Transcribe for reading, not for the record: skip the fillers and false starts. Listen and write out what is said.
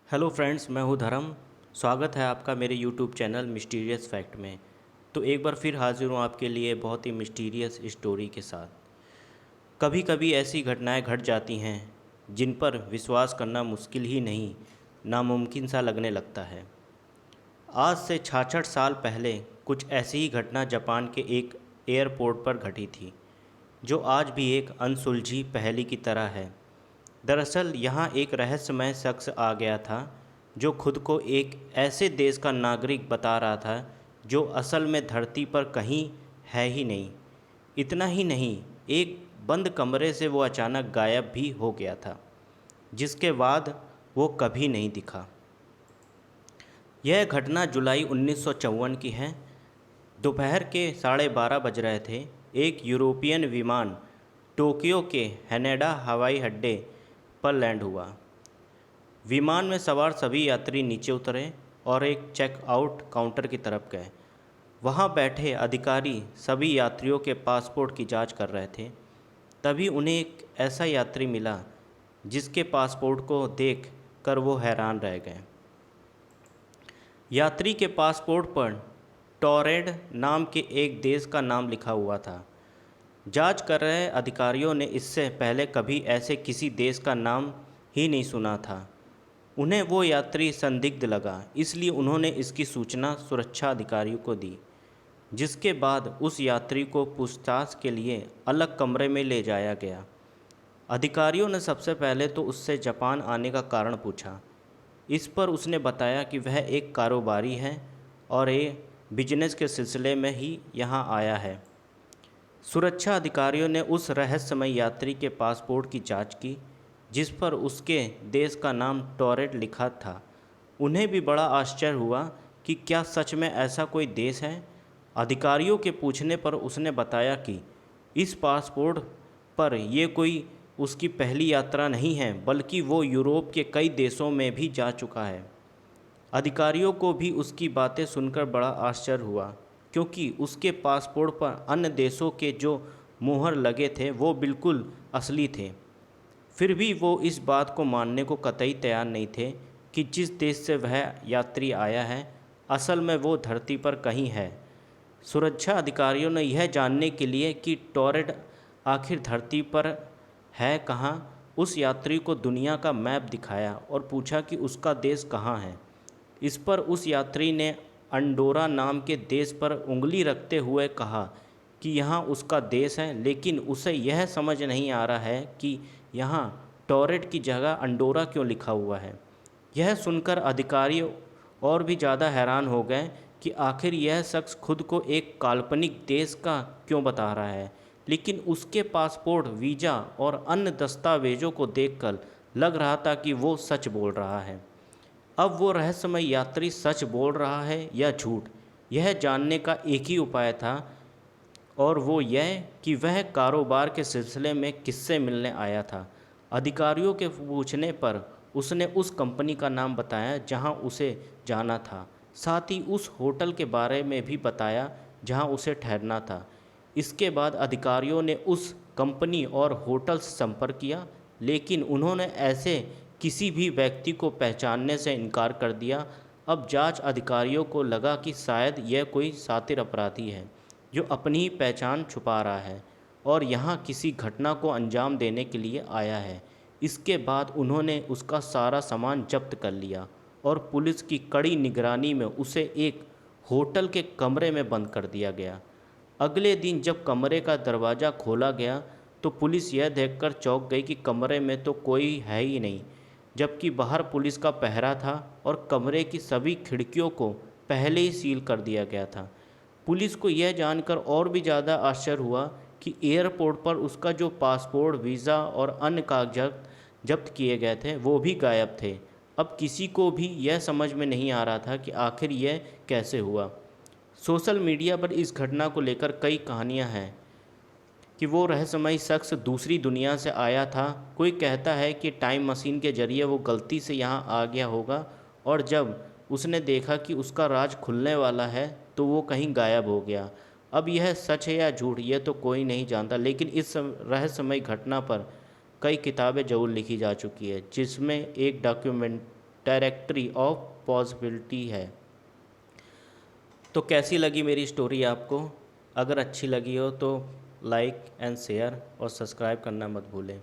Hello friends, मैं हूँ धर्म। स्वागत है आपका मेरे यूट्यूब चैनल मिस्टीरियस फैक्ट में। तो एक बार फिर हाजिर हूँ आपके लिए बहुत ही मिस्टीरियस स्टोरी के साथ। कभी कभी ऐसी घटनाएं घट जाती हैं जिन पर विश्वास करना मुश्किल ही नहीं, नामुमकिन सा लगने लगता है। आज से 66 साल पहले कुछ ऐसी ही घटना जापान के एक एयरपोर्ट पर घटी थी, जो आज भी एक अनसुलझी पहेली की तरह है। दरअसल यहाँ एक रहस्यमय शख्स आ गया था, जो खुद को एक ऐसे देश का नागरिक बता रहा था जो असल में धरती पर कहीं है ही नहीं। इतना ही नहीं, एक बंद कमरे से वो अचानक गायब भी हो गया था, जिसके बाद वो कभी नहीं दिखा। यह घटना जुलाई 1954 की है। दोपहर के 12:30 बज रहे थे। एक यूरोपियन विमान टोक्यो के हैनेडा हवाई अड्डे पर लैंड हुआ। विमान में सवार सभी यात्री नीचे उतरे और एक चेकआउट काउंटर की तरफ गए। वहां बैठे अधिकारी सभी यात्रियों के पासपोर्ट की जांच कर रहे थे। तभी उन्हें एक ऐसा यात्री मिला जिसके पासपोर्ट को देख कर वो हैरान रह गए। यात्री के पासपोर्ट पर टोरेड नाम के एक देश का नाम लिखा हुआ था। जांच कर रहे अधिकारियों ने इससे पहले कभी ऐसे किसी देश का नाम ही नहीं सुना था। उन्हें वो यात्री संदिग्ध लगा, इसलिए उन्होंने इसकी सूचना सुरक्षा अधिकारियों को दी, जिसके बाद उस यात्री को पूछताछ के लिए अलग कमरे में ले जाया गया। अधिकारियों ने सबसे पहले तो उससे जापान आने का कारण पूछा। इस पर उसने बताया कि वह एक कारोबारी है और ये बिजनेस के सिलसिले में ही यहाँ आया है। सुरक्षा अधिकारियों ने उस रहस्यमय यात्री के पासपोर्ट की जांच की, जिस पर उसके देश का नाम टोरेट लिखा था। उन्हें भी बड़ा आश्चर्य हुआ कि क्या सच में ऐसा कोई देश है। अधिकारियों के पूछने पर उसने बताया कि इस पासपोर्ट पर ये कोई उसकी पहली यात्रा नहीं है, बल्कि वो यूरोप के कई देशों में भी जा चुका है। अधिकारियों को भी उसकी बातें सुनकर बड़ा आश्चर्य हुआ, क्योंकि उसके पासपोर्ट पर अन्य देशों के जो मुहर लगे थे वो बिल्कुल असली थे। फिर भी वो इस बात को मानने को कतई तैयार नहीं थे कि जिस देश से वह यात्री आया है, असल में वो धरती पर कहीं है। सुरक्षा अधिकारियों ने यह जानने के लिए कि टोरेट आखिर धरती पर है कहाँ, उस यात्री को दुनिया का मैप दिखाया और पूछा कि उसका देश कहाँ है। इस पर उस यात्री ने अंडोरा नाम के देश पर उंगली रखते हुए कहा कि यहाँ उसका देश है, लेकिन उसे यह समझ नहीं आ रहा है कि यहाँ टोरेट की जगह अंडोरा क्यों लिखा हुआ है। यह सुनकर अधिकारी और भी ज़्यादा हैरान हो गए कि आखिर यह शख्स खुद को एक काल्पनिक देश का क्यों बता रहा है, लेकिन उसके पासपोर्ट, वीज़ा और अन्य दस्तावेज़ों को देखकर लग रहा था कि वो सच बोल रहा है। अब वो रहस्यमय यात्री सच बोल रहा है या झूठ, यह जानने का एक ही उपाय था, और वो यह कि वह कारोबार के सिलसिले में किससे मिलने आया था। अधिकारियों के पूछने पर उसने उस कंपनी का नाम बताया जहां उसे जाना था। साथ ही उस होटल के बारे में भी बताया जहां उसे ठहरना था। इसके बाद अधिकारियों ने उस कंपनी और होटल से संपर्क किया, लेकिन उन्होंने ऐसे किसी भी व्यक्ति को पहचानने से इनकार कर दिया। अब जांच अधिकारियों को लगा कि शायद यह कोई शातिर अपराधी है जो अपनी ही पहचान छुपा रहा है और यहाँ किसी घटना को अंजाम देने के लिए आया है। इसके बाद उन्होंने उसका सारा सामान जब्त कर लिया और पुलिस की कड़ी निगरानी में उसे एक होटल के कमरे में बंद कर दिया गया। अगले दिन जब कमरे का दरवाज़ा खोला गया तो पुलिस यह देखकर चौंक गई कि कमरे में तो कोई है ही नहीं, जबकि बाहर पुलिस का पहरा था और कमरे की सभी खिड़कियों को पहले ही सील कर दिया गया था। पुलिस को यह जानकर और भी ज़्यादा आश्चर्य हुआ कि एयरपोर्ट पर उसका जो पासपोर्ट, वीज़ा और अन्य कागजात जब्त किए गए थे वो भी गायब थे। अब किसी को भी यह समझ में नहीं आ रहा था कि आखिर यह कैसे हुआ। सोशल मीडिया पर इस घटना को लेकर कई कहानियां हैं कि वो रहस्यमयी शख्स दूसरी दुनिया से आया था। कोई कहता है कि टाइम मशीन के जरिए वो गलती से यहाँ आ गया होगा और जब उसने देखा कि उसका राज खुलने वाला है तो वो कहीं गायब हो गया। अब यह सच है या झूठ, यह तो कोई नहीं जानता, लेकिन इस रहस्यमयी घटना पर कई किताबें ज़रूर लिखी जा चुकी है, जिसमें एक डॉक्यूमेंटरी डायरेक्टरी ऑफ पॉसिबिलिटी है। तो कैसी लगी मेरी स्टोरी आपको? अगर अच्छी लगी हो तो लाइक एंड शेयर और सब्सक्राइब करना मत भूलें।